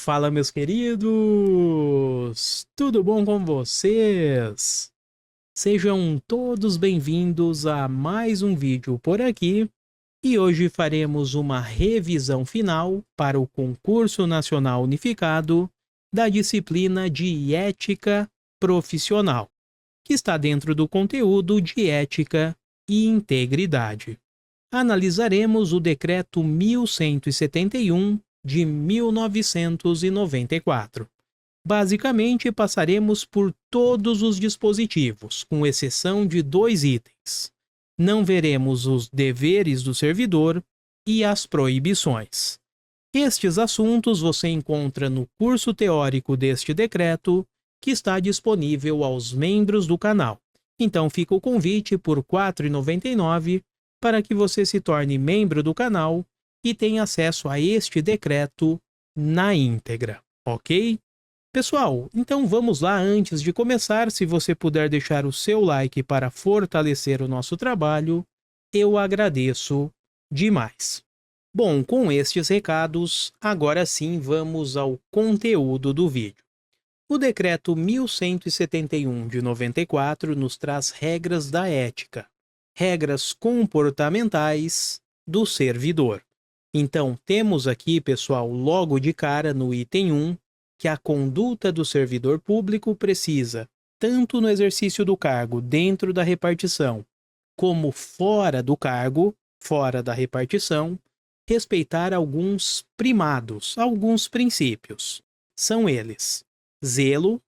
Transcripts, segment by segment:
Fala, meus queridos! Tudo bom com vocês? Sejam todos bem-vindos a mais um vídeo por aqui e hoje faremos uma revisão final para o Concurso Nacional Unificado da disciplina de Ética Profissional, que está dentro do conteúdo de Ética e Integridade. Analisaremos o Decreto 1171 de 1994. Basicamente, passaremos por todos os dispositivos, com exceção de 2 itens. Não veremos os deveres do servidor e as proibições. Estes assuntos você encontra no curso teórico deste decreto, que está disponível aos membros do canal. Então fica o convite por R$ 4,99 para que você se torne membro do canal e tenha acesso a este decreto na íntegra, ok? Pessoal, então vamos lá. Antes de começar, se você puder deixar o seu like para fortalecer o nosso trabalho, eu agradeço demais. Bom, com estes recados, agora sim vamos ao conteúdo do vídeo. O Decreto 1171 de 94 nos traz regras da ética, regras comportamentais do servidor. Então, temos aqui, pessoal, logo de cara no item 1, que a conduta do servidor público precisa, tanto no exercício do cargo dentro da repartição, como fora do cargo, fora da repartição, respeitar alguns primados, alguns princípios. São eles: zelo,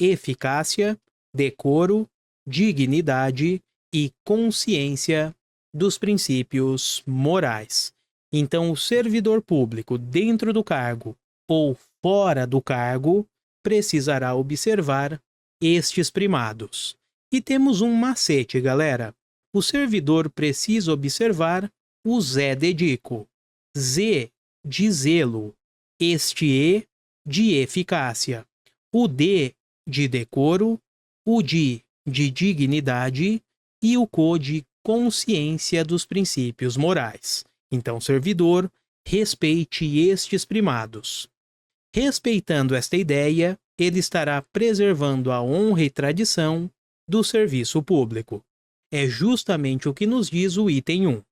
eficácia, decoro, dignidade e consciência dos princípios morais. Então, o servidor público, dentro do cargo ou fora do cargo, precisará observar estes primados. E temos um macete, galera. O servidor precisa observar o Zé de Dico, Z de zelo, este E de eficácia, o D de decoro, o D de dignidade e o CO de consciência dos princípios morais. Então, servidor, respeite estes primados. Respeitando esta ideia, ele estará preservando a honra e tradição do serviço público. É justamente o que nos diz o item 1.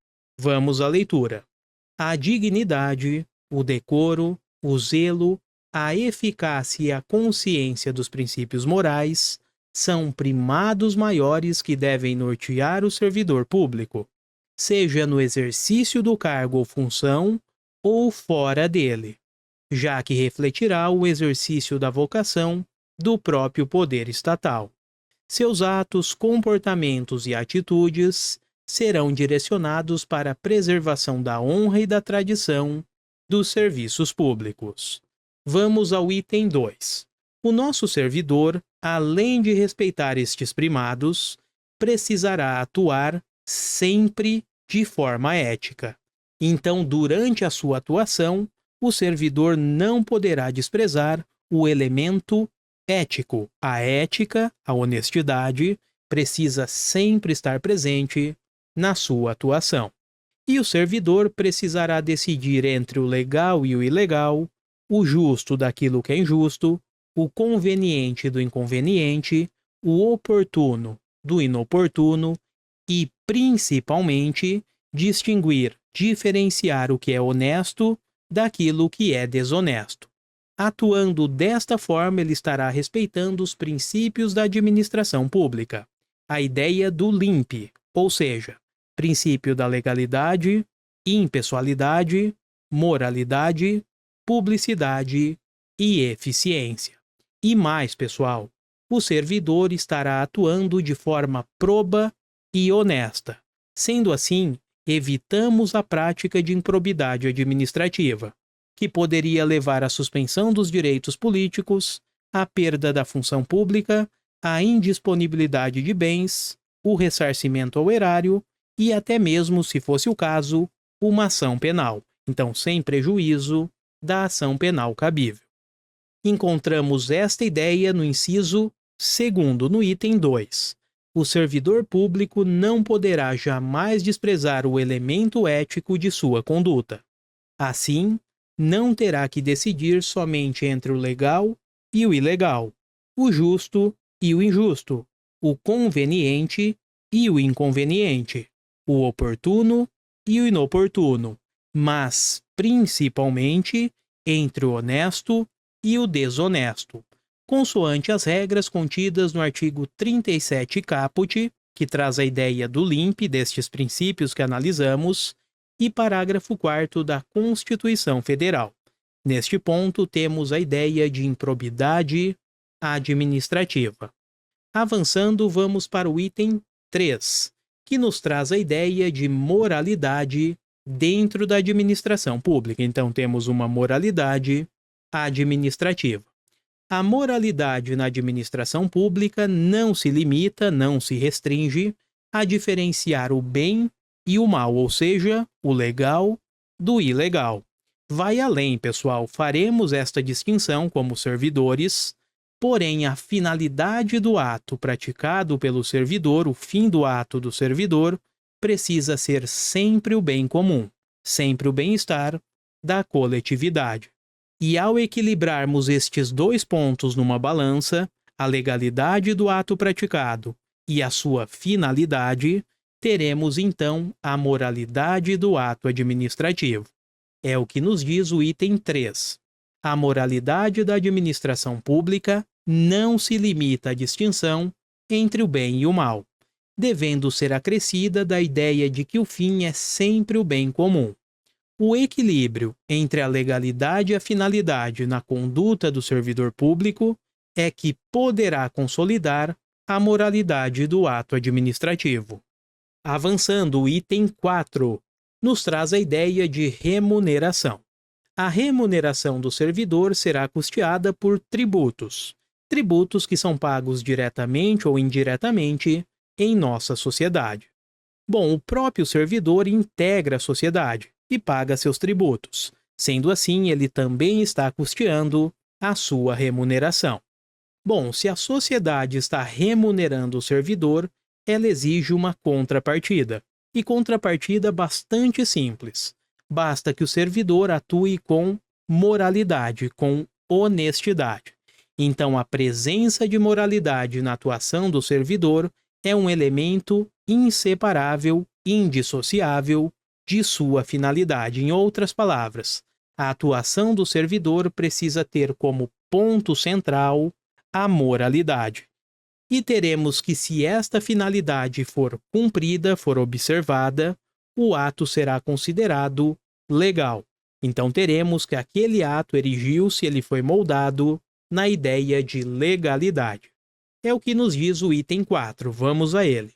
Vamos à leitura. A dignidade, o decoro, o zelo, a eficácia e a consciência dos princípios morais são primados maiores que devem nortear o servidor público, seja no exercício do cargo ou função, ou fora dele, já que refletirá o exercício da vocação do próprio poder estatal. Seus atos, comportamentos e atitudes serão direcionados para a preservação da honra e da tradição dos serviços públicos. Vamos ao item 2. O nosso servidor, além de respeitar estes primados, precisará atuar sempre de forma ética. Então, durante a sua atuação, o servidor não poderá desprezar o elemento ético. A ética, a honestidade, precisa sempre estar presente na sua atuação. E o servidor precisará decidir entre o legal e o ilegal, o justo daquilo que é injusto, o conveniente do inconveniente, o oportuno do inoportuno e, principalmente, distinguir, diferenciar o que é honesto daquilo que é desonesto. Atuando desta forma, ele estará respeitando os princípios da administração pública, a ideia do LIMP, ou seja, princípio da legalidade, impessoalidade, moralidade, publicidade e eficiência. E mais, pessoal, o servidor estará atuando de forma proba e honesta. Sendo assim, evitamos a prática de improbidade administrativa, que poderia levar à suspensão dos direitos políticos, à perda da função pública, à indisponibilidade de bens, o ressarcimento ao erário e até mesmo, se fosse o caso, uma ação penal, então sem prejuízo da ação penal cabível. Encontramos esta ideia no inciso 2º, no item 2. O servidor público não poderá jamais desprezar o elemento ético de sua conduta. Assim, não terá que decidir somente entre o legal e o ilegal, o justo e o injusto, o conveniente e o inconveniente, o oportuno e o inoportuno, mas, principalmente, entre o honesto e o desonesto, consoante as regras contidas no artigo 37 caput, que traz a ideia do limpe destes princípios que analisamos, e parágrafo 4º da Constituição Federal. Neste ponto, temos a ideia de improbidade administrativa. Avançando, vamos para o item 3, que nos traz a ideia de moralidade dentro da administração pública. Então, temos uma moralidade administrativa. A moralidade na administração pública não se limita, não se restringe a diferenciar o bem e o mal, ou seja, o legal do ilegal. Vai além, pessoal, faremos esta distinção como servidores, porém a finalidade do ato praticado pelo servidor, o fim do ato do servidor, precisa ser sempre o bem comum, sempre o bem-estar da coletividade. E ao equilibrarmos estes dois pontos numa balança, a legalidade do ato praticado e a sua finalidade, teremos então a moralidade do ato administrativo. É o que nos diz o item 3. A moralidade da administração pública não se limita à distinção entre o bem e o mal, devendo ser acrescida da ideia de que o fim é sempre o bem comum. O equilíbrio entre a legalidade e a finalidade na conduta do servidor público é que poderá consolidar a moralidade do ato administrativo. Avançando, o item 4 nos traz a ideia de remuneração. A remuneração do servidor será custeada por tributos, tributos que são pagos diretamente ou indiretamente em nossa sociedade. Bom, o próprio servidor integra a sociedade e paga seus tributos. Sendo assim, ele também está custeando a sua remuneração. Bom, se a sociedade está remunerando o servidor, ela exige uma contrapartida. E contrapartida bastante simples. Basta que o servidor atue com moralidade, com honestidade. Então, a presença de moralidade na atuação do servidor é um elemento inseparável, indissociável de sua finalidade. Em outras palavras, a atuação do servidor precisa ter como ponto central a moralidade. E teremos que, se esta finalidade for cumprida, for observada, o ato será considerado legal. Então teremos que aquele ato erigiu-se, ele foi moldado na ideia de legalidade. É o que nos diz o item 4, vamos a ele.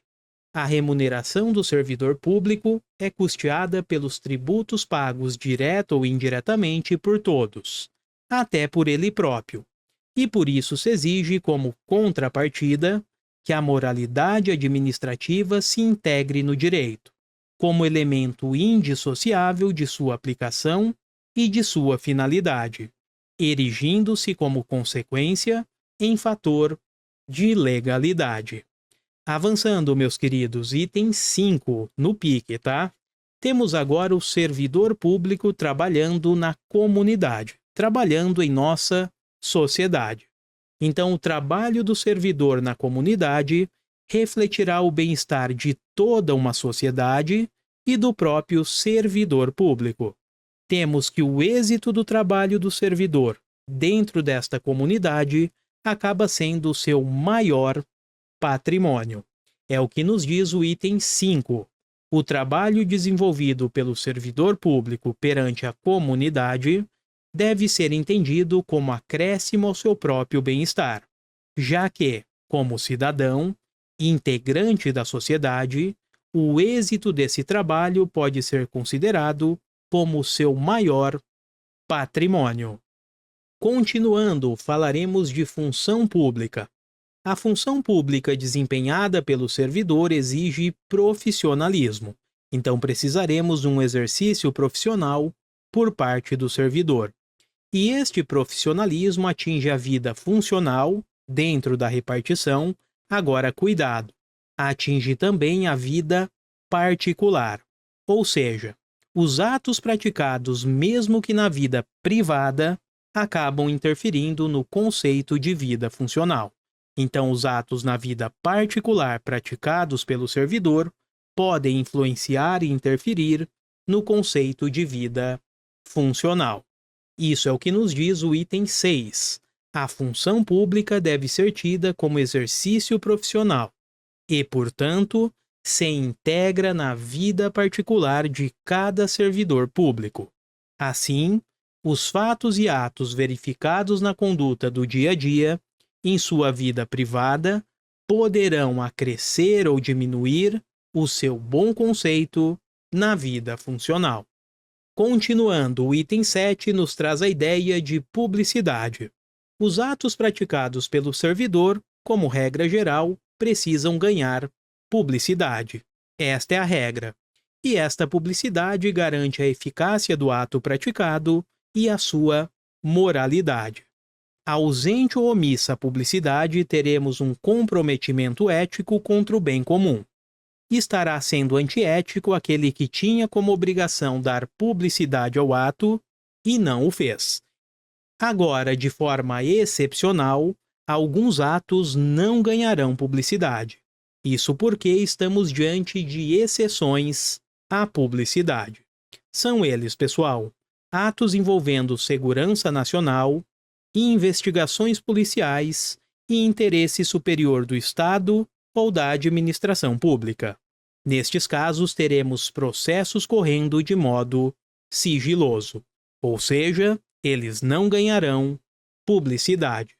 A remuneração do servidor público é custeada pelos tributos pagos direta ou indiretamente por todos, até por ele próprio. E por isso se exige como contrapartida que a moralidade administrativa se integre no direito, como elemento indissociável de sua aplicação e de sua finalidade, erigindo-se como consequência em fator de legalidade. Avançando, meus queridos, item 5 no pique, tá? Temos agora o servidor público trabalhando na comunidade, trabalhando em nossa sociedade. Então, o trabalho do servidor na comunidade refletirá o bem-estar de toda uma sociedade e do próprio servidor público. Temos que o êxito do trabalho do servidor dentro desta comunidade acaba sendo o seu maior patrimônio. É o que nos diz o item 5. O trabalho desenvolvido pelo servidor público perante a comunidade deve ser entendido como acréscimo ao seu próprio bem-estar, já que, como cidadão, integrante da sociedade, o êxito desse trabalho pode ser considerado como o seu maior patrimônio. Continuando, falaremos de função pública. A função pública desempenhada pelo servidor exige profissionalismo, então precisaremos de um exercício profissional por parte do servidor. E este profissionalismo atinge a vida funcional, dentro da repartição, agora cuidado, atinge também a vida particular, ou seja, Os atos praticados, mesmo que na vida privada, acabam interferindo no conceito de vida funcional. Então, os atos na vida particular praticados pelo servidor podem influenciar e interferir no conceito de vida funcional. Isso é o que nos diz o item 6. A função pública deve ser tida como exercício profissional e, portanto, se integra na vida particular de cada servidor público. Assim, os fatos e atos verificados na conduta do dia a dia, em sua vida privada, poderão acrescer ou diminuir o seu bom conceito na vida funcional. Continuando, o item 7 nos traz a ideia de publicidade. Os atos praticados pelo servidor, como regra geral, precisam ganhar publicidade. Esta é a regra. E esta publicidade garante a eficácia do ato praticado e a sua moralidade. Ausente ou omissa a publicidade, teremos um comprometimento ético contra o bem comum. Estará sendo antiético aquele que tinha como obrigação dar publicidade ao ato e não o fez. Agora, de forma excepcional, alguns atos não ganharão publicidade. Isso porque estamos diante de exceções à publicidade. São eles, pessoal, atos envolvendo segurança nacional, investigações policiais e interesse superior do Estado ou da administração pública. Nestes casos, teremos processos correndo de modo sigiloso, ou seja, eles não ganharão publicidade.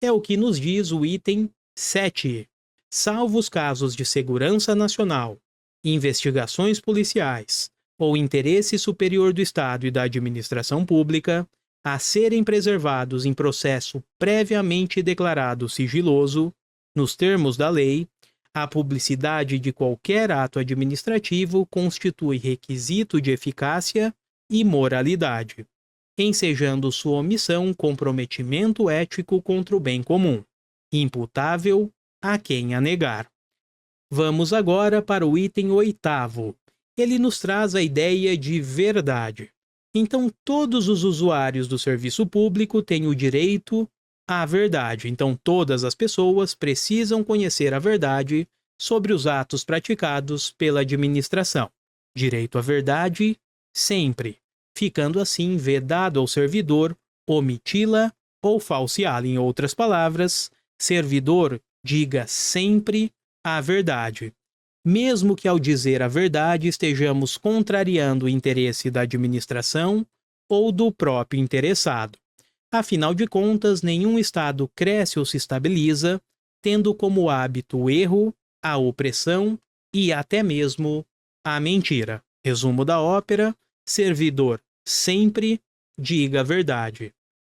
É o que nos diz o item 7. Salvo os casos de segurança nacional, investigações policiais ou interesse superior do Estado e da administração pública, a serem preservados em processo previamente declarado sigiloso, nos termos da lei, a publicidade de qualquer ato administrativo constitui requisito de eficácia e moralidade, ensejando sua omissão comprometimento ético contra o bem comum, imputável a quem a negar. Vamos agora para o item 8º. Ele nos traz a ideia de verdade. Então, todos os usuários do serviço público têm o direito à verdade. Então, todas as pessoas precisam conhecer a verdade sobre os atos praticados pela administração. Direito à verdade, sempre, ficando assim vedado ao servidor omiti-la ou falseá-la. Em outras palavras, servidor, diga sempre a verdade, mesmo que ao dizer a verdade estejamos contrariando o interesse da administração ou do próprio interessado. Afinal de contas, nenhum Estado cresce ou se estabiliza tendo como hábito o erro, a opressão e até mesmo a mentira. Resumo da ópera: servidor, sempre diga a verdade.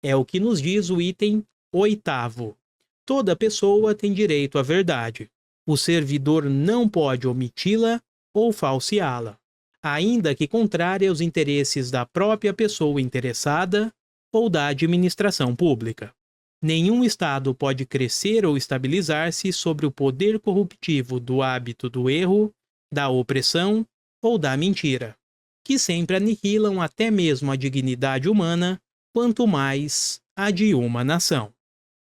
É o que nos diz o item 8º. Toda pessoa tem direito à verdade. O servidor não pode omiti-la ou falseá-la, ainda que contrária aos interesses da própria pessoa interessada ou da administração pública. Nenhum Estado pode crescer ou estabilizar-se sobre o poder corruptivo do hábito do erro, da opressão ou da mentira, que sempre aniquilam até mesmo a dignidade humana, quanto mais a de uma nação.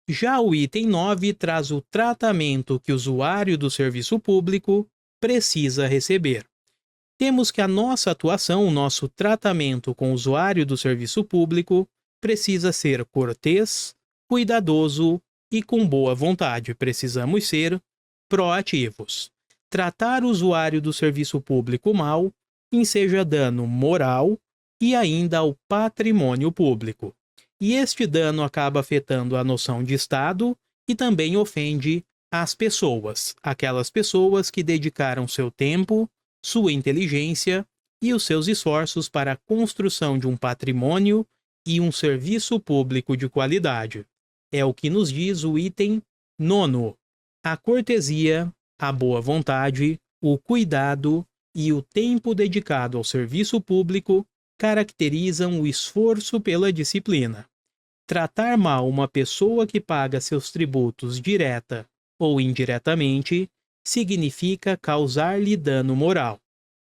Já o item 9 traz o tratamento que o usuário do serviço público precisa receber. Temos que a nossa atuação, o nosso tratamento com o usuário do serviço público precisa ser cortês, cuidadoso e com boa vontade. Precisamos ser proativos. Tratar o usuário do serviço público mal enseja dano moral e ainda ao patrimônio público. E este dano acaba afetando a noção de Estado e também ofende as pessoas, aquelas pessoas que dedicaram seu tempo, sua inteligência e os seus esforços para a construção de um patrimônio e um serviço público de qualidade. É o que nos diz o item 9. A cortesia, a boa vontade, o cuidado e o tempo dedicado ao serviço público caracterizam o esforço pela disciplina. Tratar mal uma pessoa que paga seus tributos direta ou indiretamente significa causar-lhe dano moral.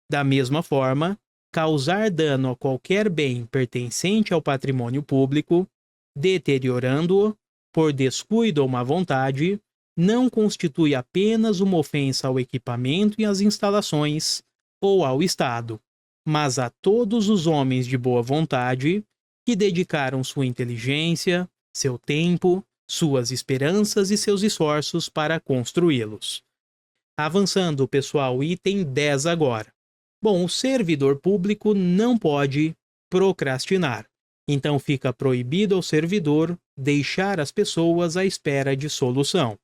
Da mesma forma, causar dano a qualquer bem pertencente ao patrimônio público, deteriorando-o por descuido ou má vontade, não constitui apenas uma ofensa ao equipamento e às instalações ou ao Estado, mas a todos os homens de boa vontade que dedicaram sua inteligência, seu tempo, suas esperanças e seus esforços para construí-los. Avançando, pessoal, item 10 agora. Bom, o servidor público não pode procrastinar. Então fica proibido ao servidor deixar as pessoas à espera de solução.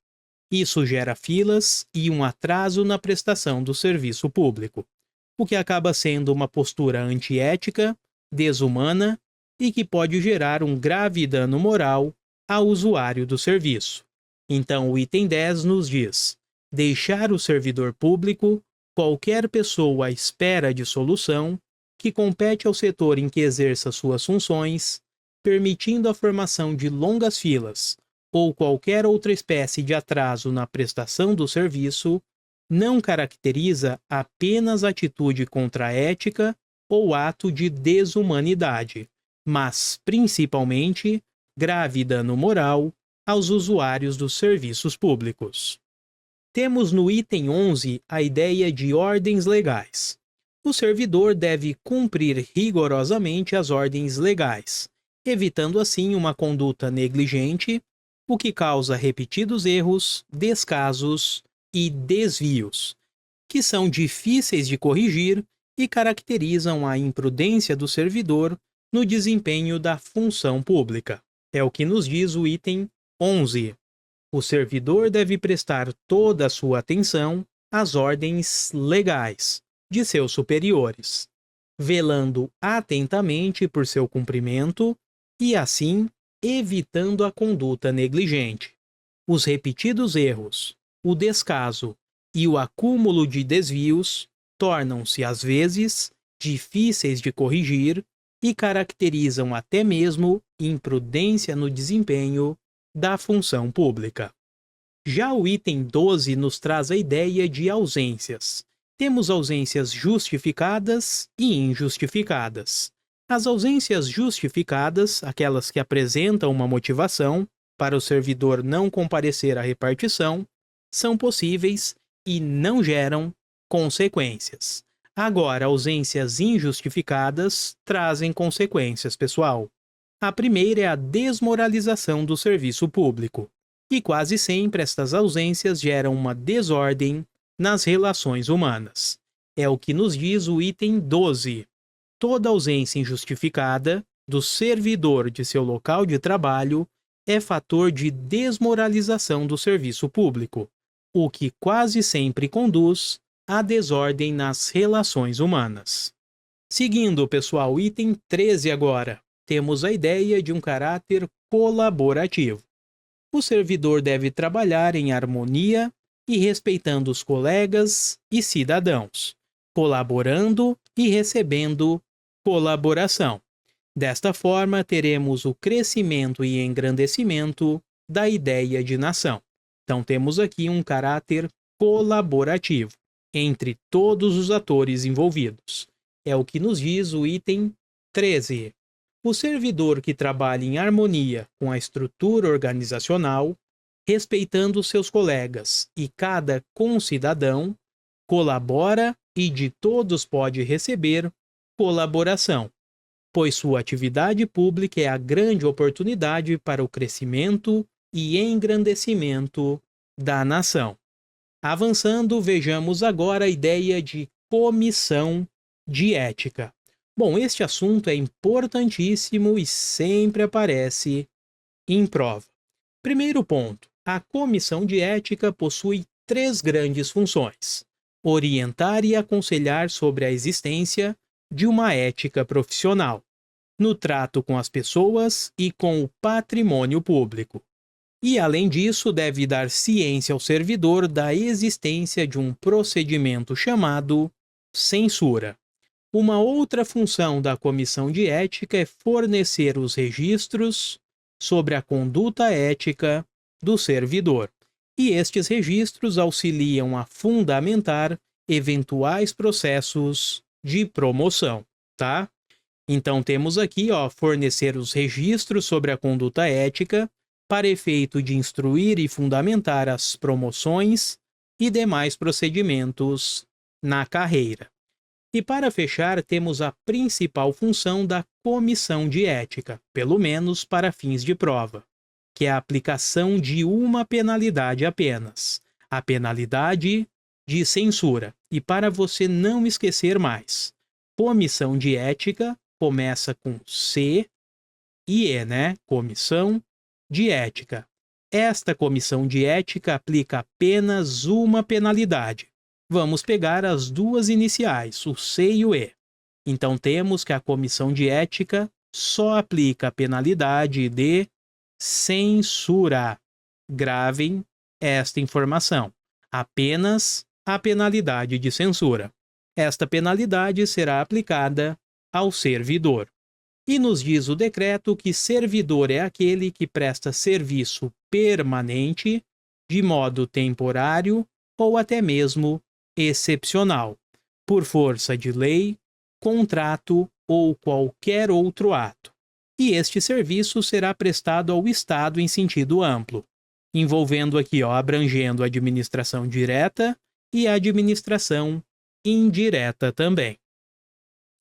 Isso gera filas e um atraso na prestação do serviço público, o que acaba sendo uma postura antiética, desumana e que pode gerar um grave dano moral ao usuário do serviço. Então o item 10 nos diz: deixar o servidor público, qualquer pessoa à espera de solução, que compete ao setor em que exerça suas funções, permitindo a formação de longas filas ou qualquer outra espécie de atraso na prestação do serviço, não caracteriza apenas atitude contra a ética ou ato de desumanidade, mas, principalmente, grave dano moral aos usuários dos serviços públicos. Temos no item 11 a ideia de ordens legais. O servidor deve cumprir rigorosamente as ordens legais, evitando assim uma conduta negligente, o que causa repetidos erros, descasos e desvios, que são difíceis de corrigir e caracterizam a imprudência do servidor no desempenho da função pública. É o que nos diz o item 11. O servidor deve prestar toda a sua atenção às ordens legais de seus superiores, velando atentamente por seu cumprimento e, assim, evitando a conduta negligente. Os repetidos erros, o descaso e o acúmulo de desvios tornam-se, às vezes, difíceis de corrigir e caracterizam até mesmo imprudência no desempenho da função pública. Já o item 12 nos traz a ideia de ausências. Temos ausências justificadas e injustificadas. As ausências justificadas, aquelas que apresentam uma motivação para o servidor não comparecer à repartição, são possíveis e não geram consequências. Agora, ausências injustificadas trazem consequências, pessoal. A primeira é a desmoralização do serviço público, e quase sempre estas ausências geram uma desordem nas relações humanas. É o que nos diz o item 12. Toda ausência injustificada do servidor de seu local de trabalho é fator de desmoralização do serviço público, o que quase sempre conduz à desordem nas relações humanas. Seguindo, pessoal, item 13 agora, temos a ideia de um caráter colaborativo. O servidor deve trabalhar em harmonia e respeitando os colegas e cidadãos, colaborando e recebendo colaboração. Desta forma, teremos o crescimento e engrandecimento da ideia de nação. Então, temos aqui um caráter colaborativo entre todos os atores envolvidos. É o que nos diz o item 13. O servidor que trabalha em harmonia com a estrutura organizacional, respeitando seus colegas e cada concidadão, colabora e de todos pode receber colaboração, pois sua atividade pública é a grande oportunidade para o crescimento e engrandecimento da nação. Avançando, vejamos agora a ideia de comissão de ética. Bom, este assunto é importantíssimo e sempre aparece em prova. Primeiro ponto, a comissão de ética possui 3 grandes funções: orientar e aconselhar sobre a existência de uma ética profissional, no trato com as pessoas e com o patrimônio público. E, além disso, deve dar ciência ao servidor da existência de um procedimento chamado censura. Uma outra função da comissão de ética é fornecer os registros sobre a conduta ética do servidor, e estes registros auxiliam a fundamentar eventuais processos de promoção. tá? Então temos aqui, ó, fornecer os registros sobre a conduta ética para efeito de instruir e fundamentar as promoções e demais procedimentos na carreira. E para fechar, temos a principal função da comissão de ética, pelo menos para fins de prova, que é a aplicação de uma penalidade apenas, a penalidade de censura. E para você não esquecer mais, comissão de ética começa com C e E, né? Comissão de ética. Esta comissão de ética aplica apenas uma penalidade. Vamos pegar as duas iniciais, o C e o E. Então temos que a comissão de ética só aplica a penalidade de censura. Gravem esta informação. Apenas a penalidade de censura. Esta penalidade será aplicada ao servidor. E nos diz o decreto que servidor é aquele que presta serviço permanente, de modo temporário ou até mesmo excepcional, por força de lei, contrato ou qualquer outro ato. E este serviço será prestado ao Estado em sentido amplo, envolvendo aqui, ó, abrangendo a administração direta e a administração indireta também.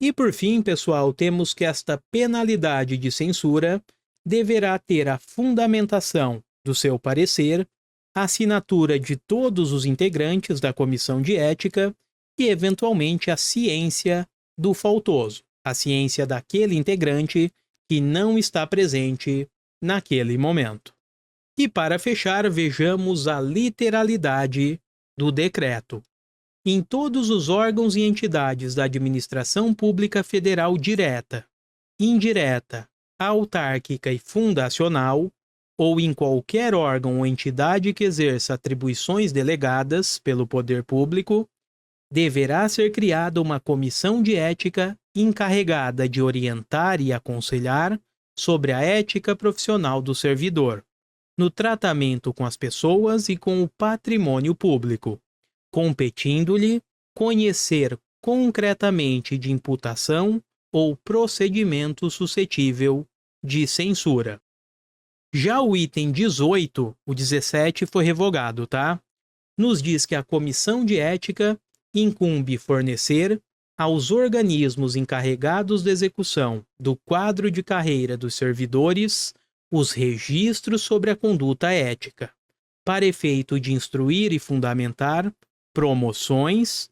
E por fim, pessoal, temos que esta penalidade de censura deverá ter a fundamentação do seu parecer, a assinatura de todos os integrantes da comissão de ética e, eventualmente, a ciência do faltoso, a ciência daquele integrante que não está presente naquele momento. E para fechar, vejamos a literalidade do decreto. Em todos os órgãos e entidades da administração pública federal direta, indireta, autárquica e fundacional, ou em qualquer órgão ou entidade que exerça atribuições delegadas pelo poder público, deverá ser criada uma comissão de ética encarregada de orientar e aconselhar sobre a ética profissional do servidor, no tratamento com as pessoas e com o patrimônio público, competindo-lhe conhecer concretamente de imputação ou procedimento suscetível de censura. Já o item 18, o 17 foi revogado, tá? Nos diz que a comissão de ética incumbe fornecer aos organismos encarregados da execução do quadro de carreira dos servidores os registros sobre a conduta ética, para efeito de instruir e fundamentar promoções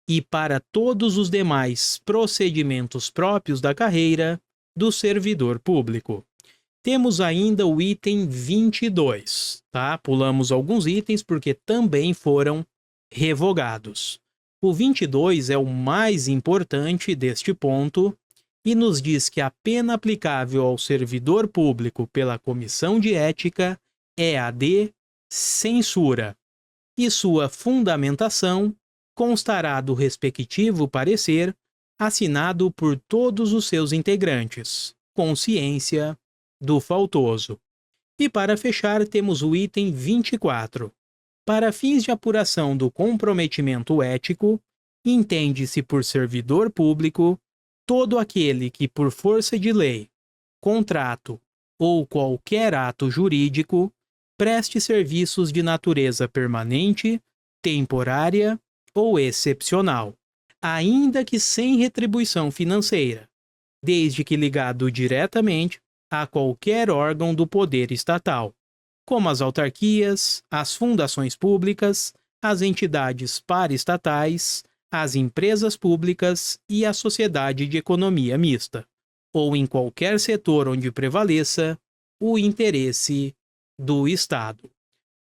e para todos os demais procedimentos próprios da carreira do servidor público. Temos ainda o item 22, tá? Pulamos alguns itens porque também foram revogados. O 22 é o mais importante deste ponto e nos diz que a pena aplicável ao servidor público pela comissão de ética é a de censura, e sua fundamentação constará do respectivo parecer assinado por todos os seus integrantes, com ciência do faltoso. E para fechar, temos o item 24. Para fins de apuração do comprometimento ético, entende-se por servidor público todo aquele que, por força de lei, contrato ou qualquer ato jurídico, preste serviços de natureza permanente, temporária ou excepcional, ainda que sem retribuição financeira, desde que ligado diretamente a qualquer órgão do poder estatal, como as autarquias, as fundações públicas, as entidades paraestatais, as empresas públicas e a sociedade de economia mista, ou em qualquer setor onde prevaleça o interesse do Estado.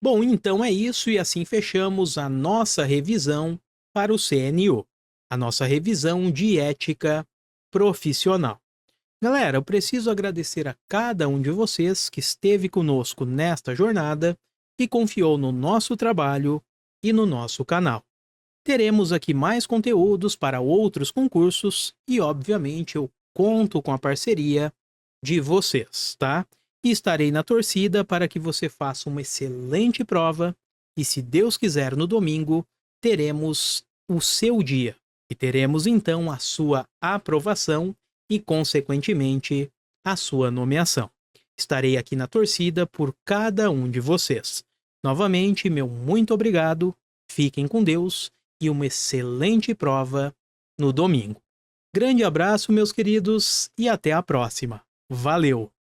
Bom, então é isso e assim fechamos a nossa revisão para o CNU, a nossa revisão de ética profissional. Galera, eu preciso agradecer a cada um de vocês que esteve conosco nesta jornada e confiou no nosso trabalho e no nosso canal. Teremos aqui mais conteúdos para outros concursos e, obviamente, eu conto com a parceria de vocês, tá? E estarei na torcida para que você faça uma excelente prova e, se Deus quiser, no domingo, teremos o seu dia. e teremos então a sua aprovação e, consequentemente, a sua nomeação. Estarei aqui na torcida por cada um de vocês. Novamente, meu muito obrigado, fiquem com Deus e uma excelente prova no domingo. Grande abraço, meus queridos, e até a próxima. Valeu!